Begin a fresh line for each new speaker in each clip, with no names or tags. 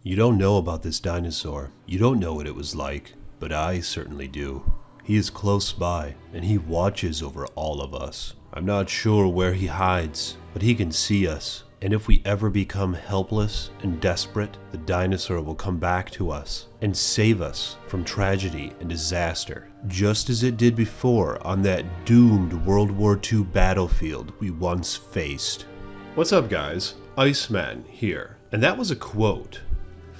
You don't know about this dinosaur. You don't know what it was like, but I certainly do. He is close by, and he watches over all of us. I'm not sure where he hides, but he can see us. And if we ever become helpless and desperate, the dinosaur will come back to us and save us from tragedy and disaster, just as it did before on that doomed World War II battlefield we once faced. What's up, guys? Iceman here. And that was a quote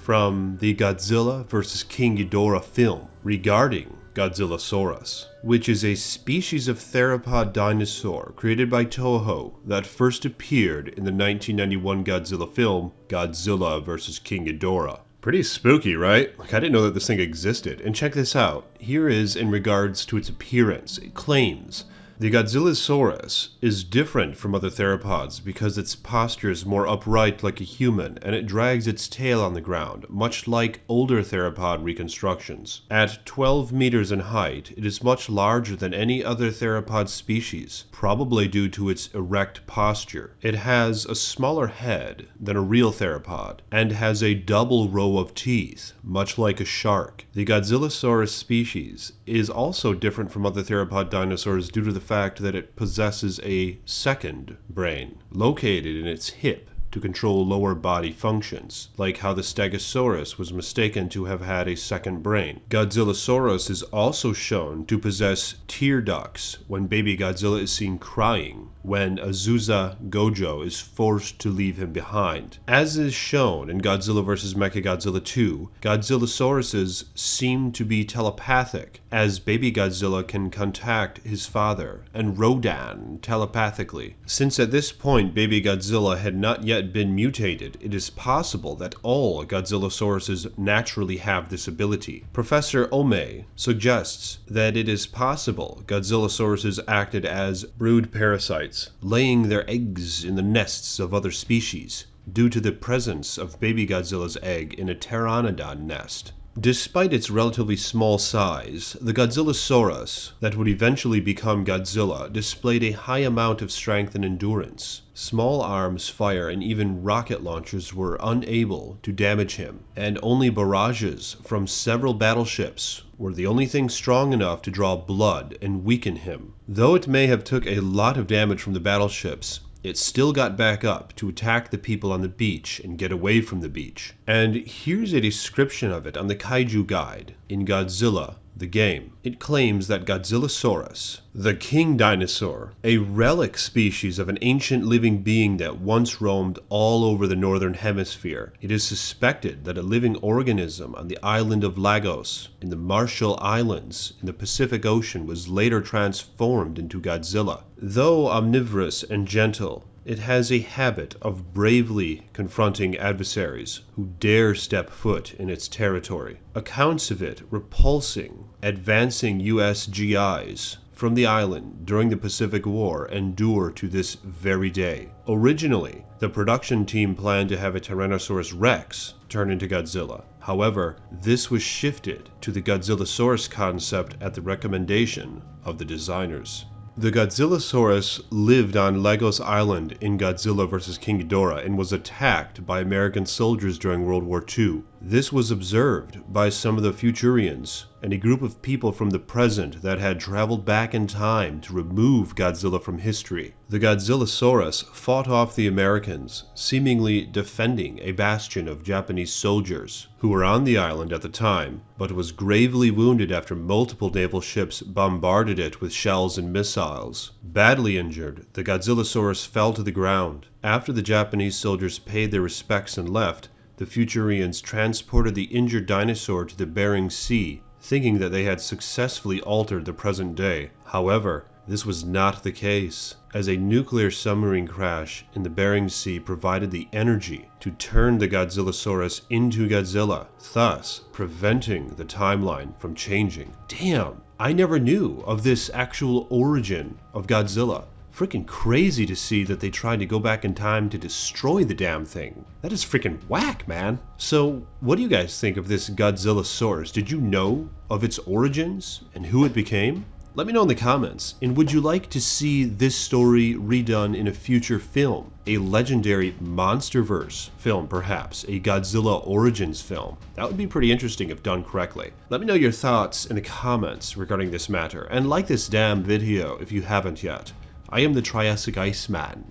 from the Godzilla vs. King Ghidorah film regarding Godzillasaurus, which is a species of theropod dinosaur created by Toho that first appeared in the 1991 Godzilla film, Godzilla vs. King Ghidorah. Pretty spooky, right? Like, I didn't know that this thing existed. And check this out. Here is in regards to its appearance. It claims the Godzillasaurus is different from other theropods because its posture is more upright like a human, and it drags its tail on the ground, much like older theropod reconstructions. At 12 meters in height, it is much larger than any other theropod species, probably due to its erect posture. It has a smaller head than a real theropod, and has a double row of teeth, much like a shark. The Godzillasaurus species is also different from other theropod dinosaurs due to the fact that it possesses a second brain located in its hip to control lower body functions, like how the Stegosaurus was mistaken to have had a second brain. Godzillasaurus is also shown to possess tear ducts when baby Godzilla is seen crying when Azusa Gojo is forced to leave him behind. As is shown in Godzilla vs. Mechagodzilla 2, Godzillasauruses seem to be telepathic, as baby Godzilla can contact his father and Rodan telepathically. Since at this point baby Godzilla had not yet been mutated, it is possible that all Godzillasauruses naturally have this ability. Professor Ome suggests that it is possible Godzillasauruses acted as brood parasites, laying their eggs in the nests of other species, due to the presence of baby Godzilla's egg in a pteranodon nest. Despite its relatively small size, the Godzillasaurus that would eventually become Godzilla displayed a high amount of strength and endurance. Small arms, fire, and even rocket launchers were unable to damage him, and only barrages from several battleships were the only thing strong enough to draw blood and weaken him. Though it may have took a lot of damage from the battleships, it still got back up to attack the people on the beach and get away from the beach. And here's a description of it on the Kaiju Guide in Godzilla, the game. It claims that Godzillasaurus, the king dinosaur, a relic species of an ancient living being that once roamed all over the northern hemisphere. It is suspected that a living organism on the island of Lagos in the Marshall Islands in the Pacific Ocean was later transformed into Godzilla. Though omnivorous and gentle, it has a habit of bravely confronting adversaries who dare step foot in its territory. Accounts of it repulsing advancing US GIs from the island during the Pacific War endure to this very day. Originally, the production team planned to have a Tyrannosaurus Rex turn into Godzilla. However, this was shifted to the Godzillasaurus concept at the recommendation of the designers. The Godzillasaurus lived on Lagos Island in Godzilla vs. King Ghidorah and was attacked by American soldiers during World War II. This was observed by some of the Futurians and a group of people from the present that had traveled back in time to remove Godzilla from history. The Godzillasaurus fought off the Americans, seemingly defending a bastion of Japanese soldiers who were on the island at the time, but was gravely wounded after multiple naval ships bombarded it with shells and missiles. Badly injured, the Godzillasaurus fell to the ground. After the Japanese soldiers paid their respects and left, the Futurians transported the injured dinosaur to the Bering Sea, thinking that they had successfully altered the present day. However, this was not the case, as a nuclear submarine crash in the Bering Sea provided the energy to turn the Godzillasaurus into Godzilla, thus preventing the timeline from changing. Damn, I never knew of this actual origin of Godzilla. Freaking crazy to see that they tried to go back in time to destroy the damn thing. That is freaking whack, man. So, what do you guys think of this Godzillasaurus? Did you know of its origins and who it became? Let me know in the comments, and would you like to see this story redone in a future film? A legendary MonsterVerse film, perhaps, a Godzilla Origins film. That would be pretty interesting if done correctly. Let me know your thoughts in the comments regarding this matter, and like this damn video if you haven't yet. I am the Triassic Iceman.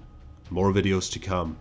More videos to come.